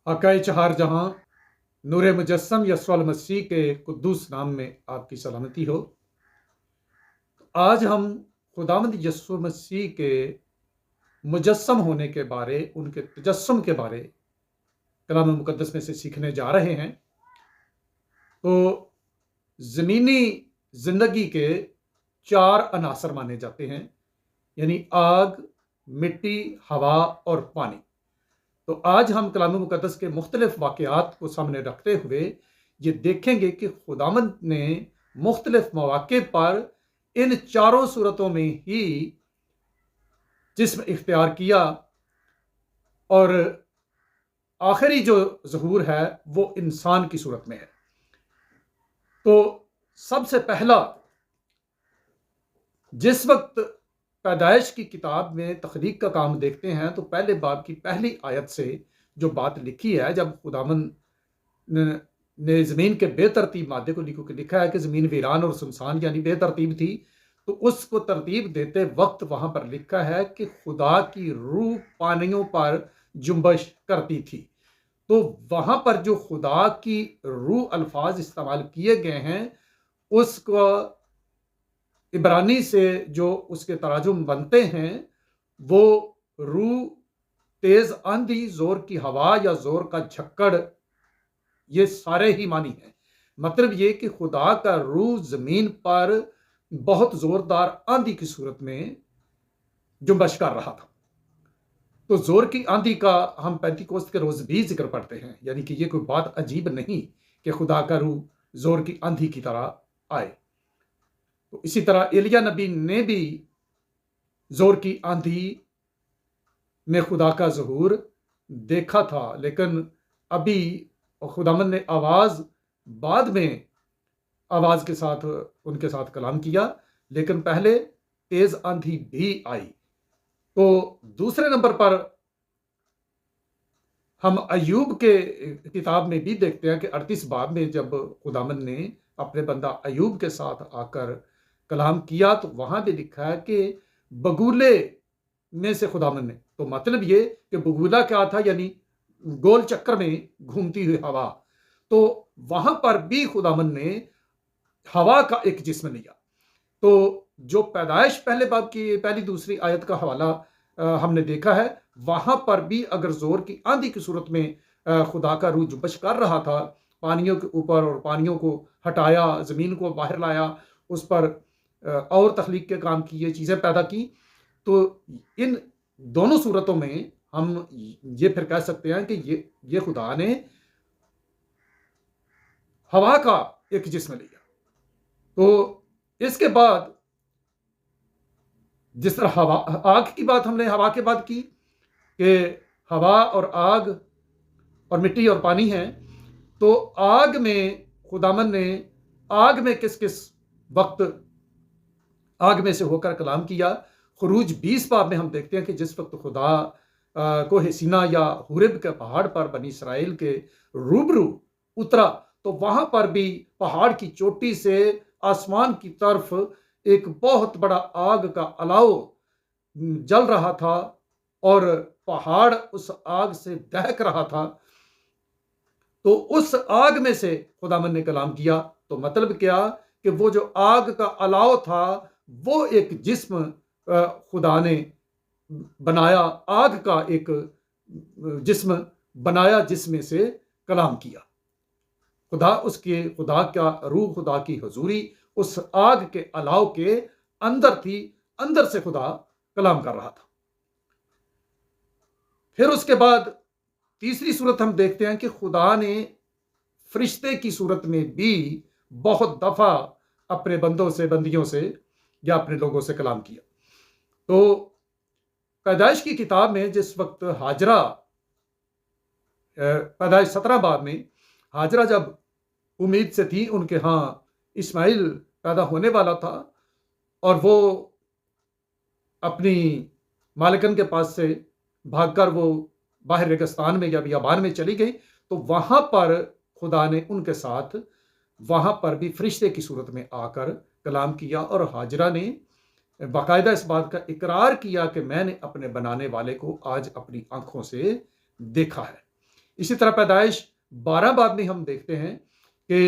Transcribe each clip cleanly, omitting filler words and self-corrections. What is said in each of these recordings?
आकाए चहार जहां नूर मुजस्सम यसवाल मसीह के कुद्दूस नाम में आपकी सलामती हो। आज हम खुदावंद यस्सु मसीह के मुजस्सम होने के बारे, उनके तजस्सुम के बारे कलाम मुकद्दस में से सीखने जा रहे हैं। तो ज़मीनी ज़िंदगी के 4 अनासर माने जाते हैं, यानी आग, मिट्टी, हवा और पानी। तो आज हम कलाम मुकद्दस के मुख्तलिफ वाक़यात को सामने रखते हुए ये देखेंगे कि खुदावंद ने मुख्तलिफ मौके पर इन चारों सूरतों में ही जिस्म इख्तियार किया और आखिरी जो ज़हूर है वो इंसान की सूरत में है। तो सबसे पहला, जिस वक्त पैदाइश की किताब में तख्लीक का काम देखते हैं तो पहले बाब की पहली आयत से जो बात लिखी है, जब खुदावंद ने ज़मीन के बेतरतीब मादे को लिखा है कि ज़मीन वीरान और सुनसान यानी बेतरतीब थी, तो उसको तरतीब देते वक्त वहाँ पर लिखा है कि खुदा की रूह पानियों पर जुम्बश करती थी। तो वहाँ पर जो खुदा की रूह अल्फाज इस्तेमाल किए गए हैं, उसको इब्रानी से जो उसके तराजुम बनते हैं वो रूह, तेज आंधी, जोर की हवा या जोर का झक्कड़, ये सारे ही मानी हैं। मतलब ये कि खुदा का रूह जमीन पर बहुत जोरदार आंधी की सूरत में जुम्बश कर रहा था। तो जोर की आंधी का हम पेंतीकोस्त के रोज भी जिक्र पढ़ते हैं, यानी कि ये कोई बात अजीब नहीं कि खुदा का रूह जोर की आंधी की तरह आए। तो इसी तरह एलिया नबी ने भी जोर की आंधी में खुदा का ज़हूर देखा था, लेकिन अभी खुदावंद ने बाद में आवाज़ के साथ उनके साथ कलाम किया, लेकिन पहले तेज आंधी भी आई। तो दूसरे नंबर पर हम अयूब के किताब में भी देखते हैं कि 38 बाब में जब खुदावंद ने अपने बंदा अयूब के साथ आकर कलाम किया तो वहां भी लिखा है कि बगुले में से खुदावंद ने, तो मतलब ये कि बगुला क्या था, यानी गोल चक्कर में घूमती हुई हवा। तो वहां पर भी खुदावंद ने हवा का एक जिस्म लिया। तो जो पैदाइश पहले बाब की पहली दूसरी आयत का हवाला हमने देखा है, वहां पर भी अगर जोर की आंधी की सूरत में खुदा का रूह जुम्बश कर रहा था पानियों के ऊपर, और पानियों को हटाया, जमीन को बाहर लाया, उस पर और तख्लीक के काम किए, चीजें पैदा की, तो इन दोनों सूरतों में हम ये फिर कह सकते हैं कि ये खुदा ने हवा का एक जिस्म लिया। तो इसके बाद जिस तरह हवा, आग की बात हमने हवा के बाद की कि हवा और आग और मिट्टी और पानी है, तो आग में खुदावंद ने आग में किस किस वक्त आग में से होकर कलाम किया। खुरूज 20 बाब में हम देखते हैं कि जिस वक्त खुदा को हसीना या हुरिब के पहाड़ पर बनी इसराइल के रूबरू उतरा, तो वहां पर भी पहाड़ की चोटी से आसमान की तरफ एक बहुत बड़ा आग का अलाव जल रहा था और पहाड़ उस आग से दहक रहा था। तो उस आग में से खुदावंद ने कलाम किया। तो मतलब क्या कि वो जो आग का अलाव था वो एक जिस्म खुदा ने बनाया, आग का एक जिस्म बनाया जिसमें से कलाम किया। खुदा का रूह, खुदा की हुजूरी उस आग के अलाव के अंदर थी, अंदर से खुदा कलाम कर रहा था। फिर उसके बाद तीसरी सूरत हम देखते हैं कि खुदा ने फरिश्ते की सूरत में भी बहुत दफा अपने बंदों से, बंदियों से या अपने लोगों से कलाम किया। तो पैदाइश की किताब में जिस वक्त हाजरा, पैदाइश 17 बाब में हाजरा जब उम्मीद से थी, उनके यहाँ इस्माइल पैदा होने वाला था, और वो अपनी मालिकन के पास से भागकर वो बाहर रेगिस्तान में या बियाबान में चली गई। तो वहां पर खुदा ने उनके साथ वहां पर भी फरिश्ते की सूरत में आकर कलाम किया, और हाजरा ने बाकायदा इस बात का इकरार किया कि मैंने अपने बनाने वाले को आज अपनी आंखों से देखा है। इसी तरह पैदाइश 12 बाब में हम देखते हैं कि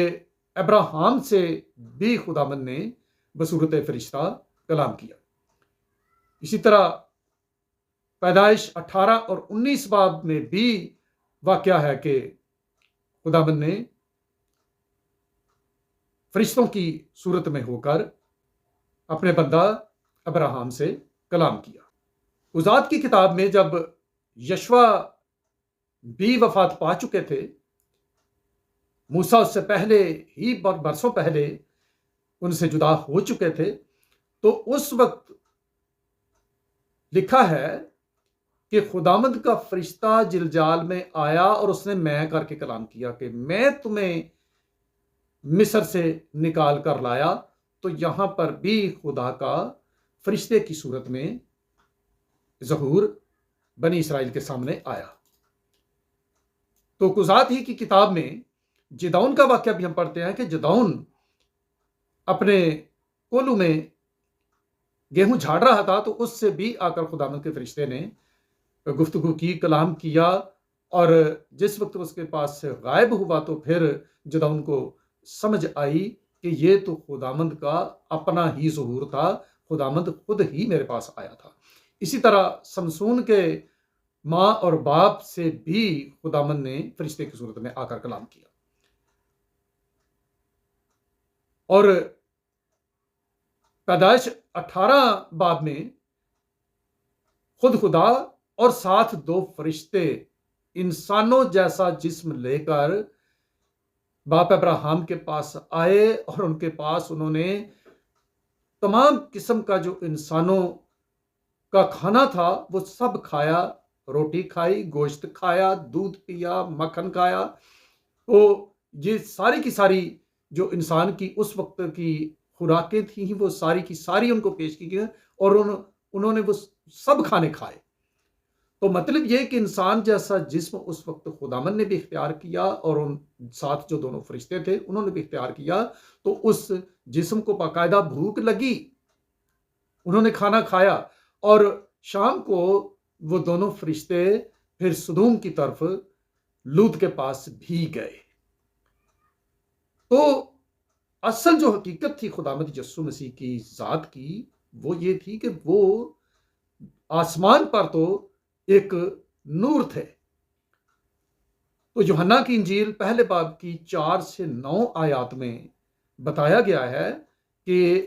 अब्राहम से भी खुदाबंद ने बसूरत फरिश्ता कलाम किया। इसी तरह पैदाइश 18 और 19 बाब में भी वाकया है कि खुदाबंद ने फरिश्तों की सूरत में होकर अपने बंदा अब्राहम से कलाम किया। उजात की किताब में जब यशवा भी वफात पा चुके थे, मूसा उससे पहले ही बहुत बरसों पहले उनसे जुदा हो चुके थे, तो उस वक्त लिखा है कि खुदामंद का फरिश्ता जिलजाल में आया और उसने मैं करके कलाम किया कि मैं तुम्हें मिस्र से निकाल कर लाया। तो यहां पर भी खुदा का फरिश्ते की सूरत में ज़हूर बनी इसराइल के सामने आया। तो कुजात ही की किताब में जिदौन का वाक्य भी हम पढ़ते हैं कि जिदौन अपने कोलू में गेहूं झाड़ रहा था, तो उससे भी आकर खुदावंद के फरिश्ते ने गुफ्तगू की, कलाम किया, और जिस वक्त उसके पास से गायब हुआ तो फिर जिदौन को समझ आई कि ये तो खुदावंद का अपना ही ज़हूर था, खुदावंद खुद ही मेरे पास आया था। इसी तरह समसून के माँ और बाप से भी खुदावंद ने फरिश्ते की सूरत में आकर कलाम किया। और पैदाइश 18 बाब में खुद खुदा और साथ दो फरिश्ते इंसानों जैसा जिस्म लेकर बाप अब्राहम के पास आए, और उनके पास उन्होंने तमाम किस्म का जो इंसानों का खाना था वो सब खाया, रोटी खाई, गोश्त खाया, दूध पिया, मक्खन खाया। तो ये सारी की सारी जो इंसान की उस वक्त की खुराकें थी वो सारी की सारी उनको पेश की गई, और उन्होंने वो सब खाने खाए। तो मतलब ये कि इंसान जैसा जिस्म उस वक्त खुदामंद ने भी इख्तियार किया, और उन साथ जो दोनों फरिश्ते थे उन्होंने भी इख्तियार किया। तो उस जिस्म को बाकायदा भूख लगी, उन्होंने खाना खाया, और शाम को वो दोनों फरिश्ते फिर सदूम की तरफ लूत के पास भी गए। तो असल जो हकीकत थी खुदामद यस्सु मसीह की ज़ात की, वो ये थी कि वो आसमान पर तो एक नूर थे। तो यूहन्ना की इंजील पहले बाब की 4 से 9 आयात में बताया गया है कि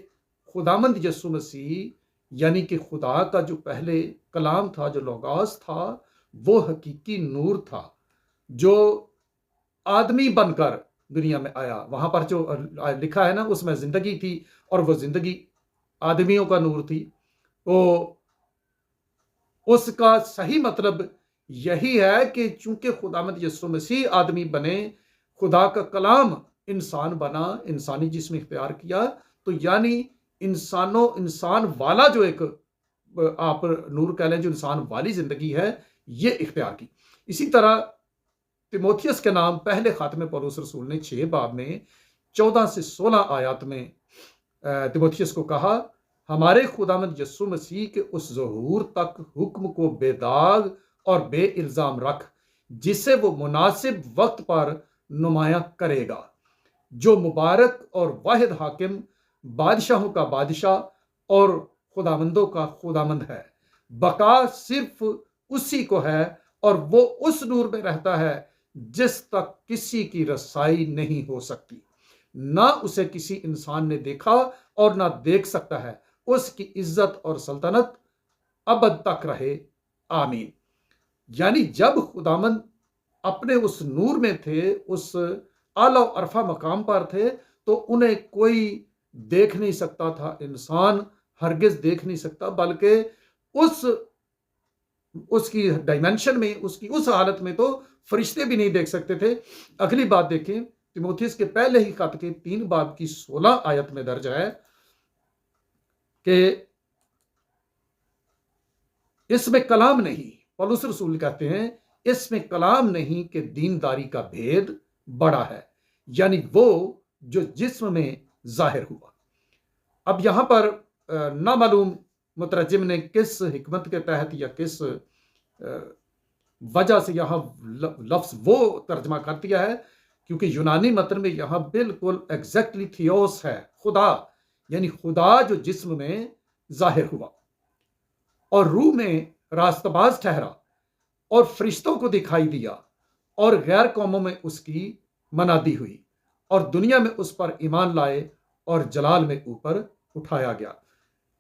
खुदामंद यस्सु मसीह यानी कि खुदा का जो पहले कलाम था, जो लोगोस था, वो हकीकी नूर था जो आदमी बनकर दुनिया में आया। वहां पर जो लिखा है ना, उसमें जिंदगी थी और वो जिंदगी आदमियों का नूर थी। तो उसका सही मतलब यही है कि चूंकि खुदामंद यीशु मसीह आदमी बने, खुदा का कलाम इंसान बना, इंसानी जिस्म इख्तियार किया, तो यानी इंसान वाला जो एक आप नूर कह लें, जो इंसान वाली जिंदगी है, ये इख्तियार की। इसी तरह तिमोथियस के नाम पहले खातमे पौलुस रसूल ने 6 बाब में 14 से 16 आयात में तिमोथियस को कहा, हमारे खुदामंद यस्सु मसीह के उस ज़हूर तक हुक्म को बेदाग और बे इल्ज़ाम रख, जिसे वो मुनासिब वक्त पर नुमाया करेगा, जो मुबारक और वाहिद हाकिम, बादशाहों का बादशाह और खुदामंदों का खुदामंद है। बका सिर्फ उसी को है, और वो उस नूर में रहता है जिस तक किसी की रसाई नहीं हो सकती। ना उसे किसी इंसान ने देखा और ना देख सकता है। उसकी इज्जत और सल्तनत अबद तक रहे, आमीन। यानी जब खुदामंद अपने उस नूर में थे, उस आला अरफा मकाम पर थे, तो उन्हें कोई देख नहीं सकता था, इंसान हरगिज देख नहीं सकता, बल्कि उसकी डायमेंशन में, उसकी उस हालत में तो फरिश्ते भी नहीं देख सकते थे। अगली बात देखें, तिमोथियस के पहले ही खत के 3 बाब की 16 आयत में दर्ज है कि इसमें कलाम नहीं, पौलुस रसूल कहते हैं इसमें कलाम नहीं कि दीनदारी का भेद बड़ा है, यानी वो जो जिस्म में जाहिर हुआ। अब यहां पर नामालूम मुतरजिम ने किस हिकमत के तहत या किस वजह से यहाँ लफ्ज़ वो तर्जमा कर दिया है, क्योंकि यूनानी मतन में यहाँ बिल्कुल एग्जैक्टली थियोस है, खुदा, यानी खुदा जो जिस्म में जाहिर हुआ और रूह में रास्तबाज ठहरा और फरिश्तों को दिखाई दिया और गैर कौमों में उसकी मनादी हुई और दुनिया में उस पर ईमान लाए और जलाल में ऊपर उठाया गया।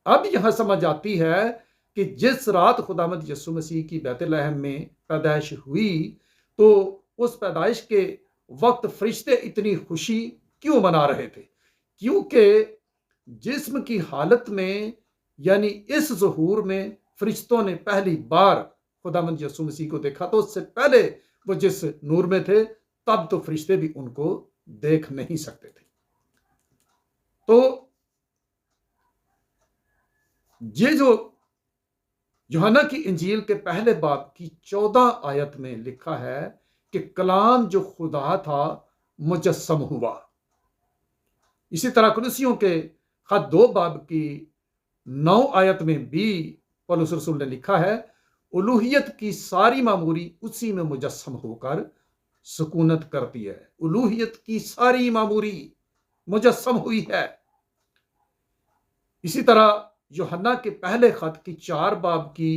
अब यहां समझ आती है कि जिस रात खुदामद यसु मसीह की बैतलहम में पैदाइश हुई, तो उस पैदाइश के वक्त फरिश्ते इतनी खुशी क्यों मना रहे थे? क्योंकि जिस्म की हालत में, यानी इस ज़हूर में, फरिश्तों ने पहली बार खुदामद यसु मसीह को देखा। तो उससे पहले वो जिस नूर में थे, तब तो फरिश्ते भी उनको देख नहीं सकते थे। तो ये जो यूहन्ना की इंजील के पहले बाब की 14 आयत में लिखा है कि कलाम जो खुदा था मुजस्सम हुआ। इसी तरह कुलुसियों के खत 2 बाब की 9 आयत में भी पौलुस रसूल ने लिखा है, उलूहियत की सारी मामूरी उसी में मुजस्सम होकर सुकूनत करती है। उलूहियत की सारी मामूरी मुजस्सम हुई है। इसी तरह यूहन्ना के पहले खत की 4 बाब की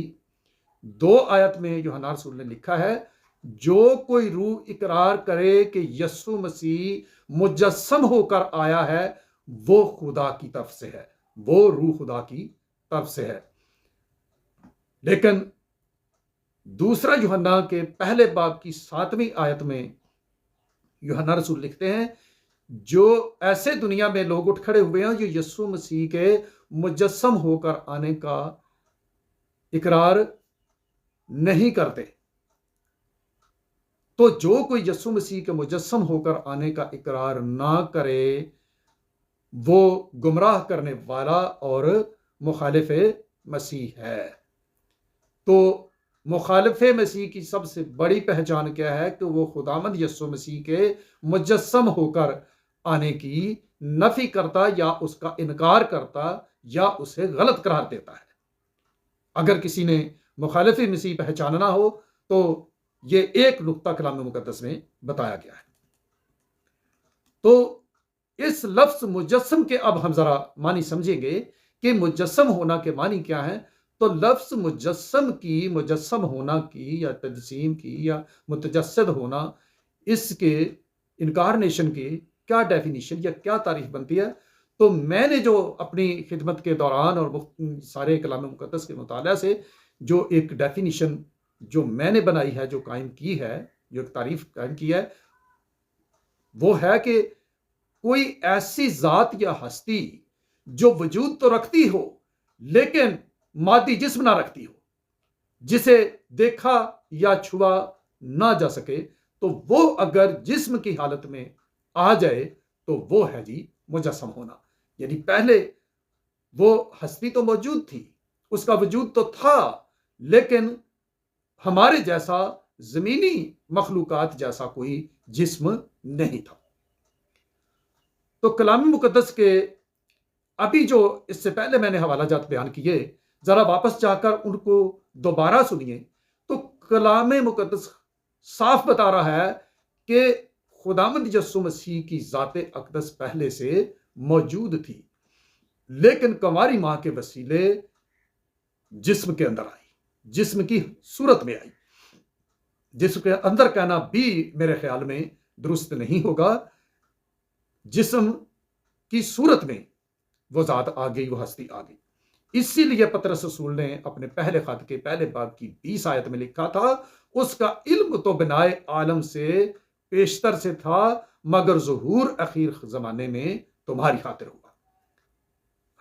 2 आयत में यूहन्ना रसूल ने लिखा है, जो कोई रूह इकरार करे कि यीशु मसीह मुजस्सम होकर आया है, वो खुदा की तरफ से है, वो रूह खुदा की तरफ से है। लेकिन दूसरा यूहन्ना के पहले बाब की 7वीं आयत में यूहन्ना रसूल लिखते हैं, जो ऐसे दुनिया में लोग उठ खड़े हुए हैं जो यीशु मसीह के मुजस्सम होकर आने का इकरार नहीं करते। तो जो कोई यीशु मसीह के मुजस्सम होकर आने का इकरार ना करे, वो गुमराह करने वाला और मुखालिफ मसीह है। तो मुखालिफ मसीह की सबसे बड़ी पहचान क्या है कि वो खुदामंद यीशु मसीह के मुजस्सम होकर आने की नफी करता या उसका इनकार करता या उसे गलत करार देता है। अगर किसी ने मुखालिफ मसीह पहचानना हो तो ये एक नुक्ता कलाम मुकद्दस में बताया गया है। तो इस लफ्ज मुजस्सम के अब हम जरा मानी समझेंगे कि मुजस्सम होना के मानी क्या है। तो लफ्ज मुजस्सम होना की या तजसीम की या मुतजस्सद होना, इसके इनकारनेशन की क्या डेफिनेशन या क्या तारीफ बनती है। तो मैंने जो अपनी खिदमत के दौरान और सारे कलाम मुकद्दस के मुताला से जो एक डेफिनेशन जो मैंने बनाई है, जो कायम की है, जो एक तारीफ कायम की है, वो है कि कोई ऐसी जात या हस्ती जो वजूद तो रखती हो लेकिन मादी जिस्म ना रखती हो, जिसे देखा या छुआ ना जा सके, तो वो अगर जिस्म की हालत में आ जाए तो वो है जी मुजस्सम होना। यानी पहले वो हस्ती तो मौजूद थी, उसका वजूद तो था, लेकिन हमारे जैसा जमीनी मखलूकात जैसा कोई जिस्म नहीं था। तो कलाम मुकद्दस के अभी जो इससे पहले मैंने हवाला जात बयान किए, जरा वापस जाकर उनको दोबारा सुनिए। तो कलाम मुकद्दस साफ बता रहा है कि खुदावंद यीशु मसीह की ज़ाते अक़दस पहले से मौजूद थी, लेकिन कंवारी मां के वसीले जिस्म के अंदर आई, जिस्म की सूरत में आई। जिस्म के अंदर कहना भी मेरे ख्याल में दुरुस्त नहीं होगा। जिस्म की सूरत में वो ज़ात आ गई, वो हस्ती आ गई। इसीलिए पतरस रसूल ने अपने पहले खत के पहले बाब की 20 आयत में लिखा था, उसका इल्म तो बिनाए आलम से पेशतर से था, मगर ज़ुहूर अखीर ज़माने में तुम्हारी खातिर हुआ।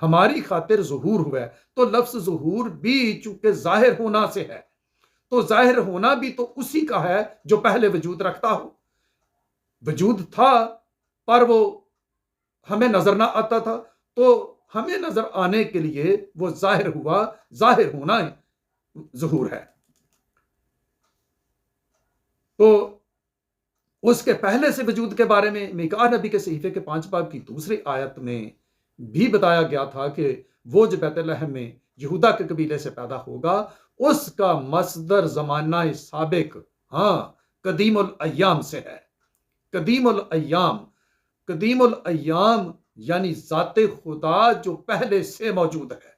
हमारी खातिर ज़ुहूर हुआ है। तो लफ्ज़ ज़ुहूर भी चूंकि जाहिर होना से है, तो जाहिर होना भी तो उसी का है जो पहले वजूद रखता हो। वजूद था पर वो हमें नजर ना आता था, तो हमें नजर आने के लिए वो जाहिर हुआ। जाहिर होना ज़ुहूर है। तो उसके पहले से वजूद के बारे में मीका नबी के सहीफे के 5 बाब की दूसरी आयत में भी बताया गया था कि वो जो बैतलहम में यहूदा के कबीले से पैदा होगा, उसका मसदर ज़माना साबिक, हाँ, कदीमुल अय्याम से है। कदीमुल अय्याम, कदीमुल अय्याम यानी ज़ाते खुदा जो पहले से मौजूद है,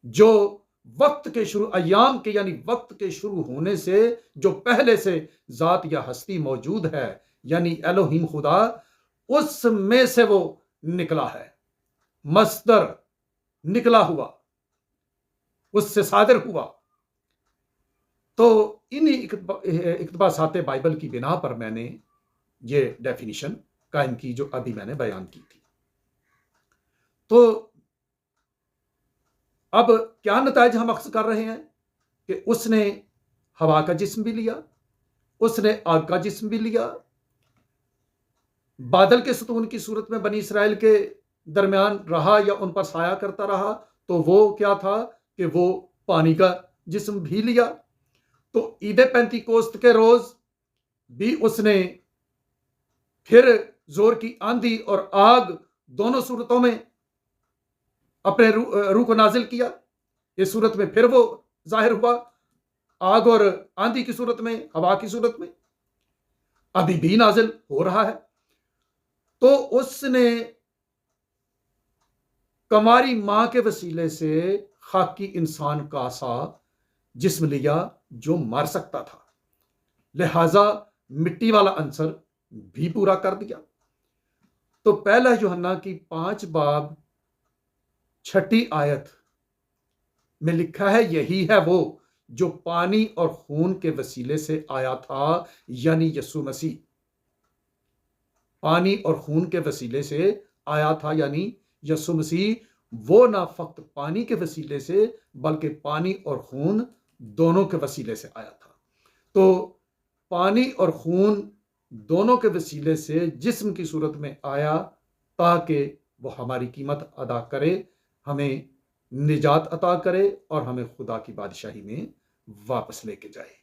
जो वक्त के शुरू, अय्याम के यानी वक्त के शुरू होने से जो पहले से ज़ात या हस्ती मौजूद है, यानी एलोहिम खुदा, उसमें से वो निकला है। मस्दर निकला हुआ, उससे सादिर हुआ। तो इन्हीं इक्तबासात बाइबल की बिना पर मैंने ये डेफिनेशन कायम की जो अभी मैंने बयान की थी। तो अब क्या नताइज हम अक्स कर रहे हैं कि उसने हवा का जिस्म भी लिया, उसने आग का जिस्म भी लिया, बादल के सतून की सूरत में बनी इसराइल के दरमियान रहा या उन पर साया करता रहा, तो वो क्या था कि वो पानी का जिस्म भी लिया। तो ईद पेंतीकोस्त के रोज भी उसने फिर जोर की आंधी और आग दोनों सूरतों में अपने रूह को नाजिल किया। इस सूरत में फिर वो जाहिर हुआ, आग और आंधी की सूरत में, हवा की सूरत में, अभी भी नाजिल हो रहा है। तो उसने कमारी मां के वसीले से खाकी इंसान का सा जिस्म लिया जो मर सकता था, लिहाजा मिट्टी वाला अंसर भी पूरा कर दिया। तो पहला यूहन्ना की 5 बाब 6 आयत में लिखा है, यही है वो जो पानी और खून के वसीले से आया था, यानी यीशु मसीह पानी और खून के वसीले से आया था, यानी यीशु मसीह वो ना फक्त पानी के वसीले से बल्कि पानी और खून दोनों के वसीले से आया था। तो पानी और खून दोनों के वसीले से जिस्म की सूरत में आया ताकि वो हमारी कीमत अदा करे, हमें निजात अता करे और हमें खुदा की बादशाही में वापस लेके जाए।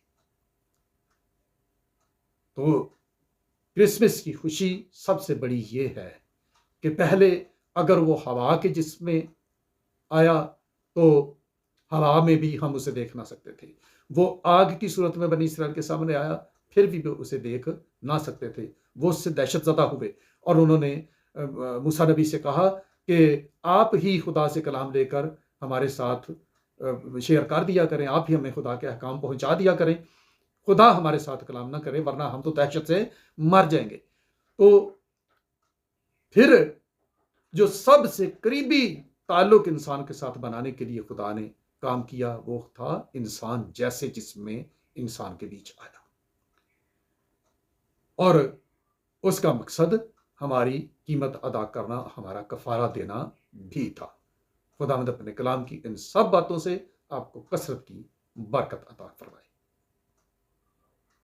तो क्रिसमस की खुशी सबसे बड़ी ये है कि पहले अगर वो हवा के जिस्म में आया तो हवा में भी हम उसे देख ना सकते थे। वो आग की सूरत में बनी इसराइल के सामने आया, फिर भी वो उसे देख ना सकते थे। वो उससे दहशतज़दा हुए और उन्होंने मूसा नबी से कहा कि आप ही खुदा से कलाम लेकर हमारे साथ शेयर कर दिया करें, आप ही हमें खुदा के अहकाम पहुंचा दिया करें, खुदा हमारे साथ कलाम ना करे वरना हम तो दहशत से मर जाएंगे। तो फिर जो सबसे करीबी ताल्लुक इंसान के साथ बनाने के लिए खुदा ने काम किया वो था इंसान जैसे जिसमें इंसान के बीच आया, और उसका मकसद हमारी कीमत अदा करना, हमारा कफारा देना भी था। खुदावंद अपने कलाम की इन सब बातों से आपको कसरत की बरकत अता फरमाए।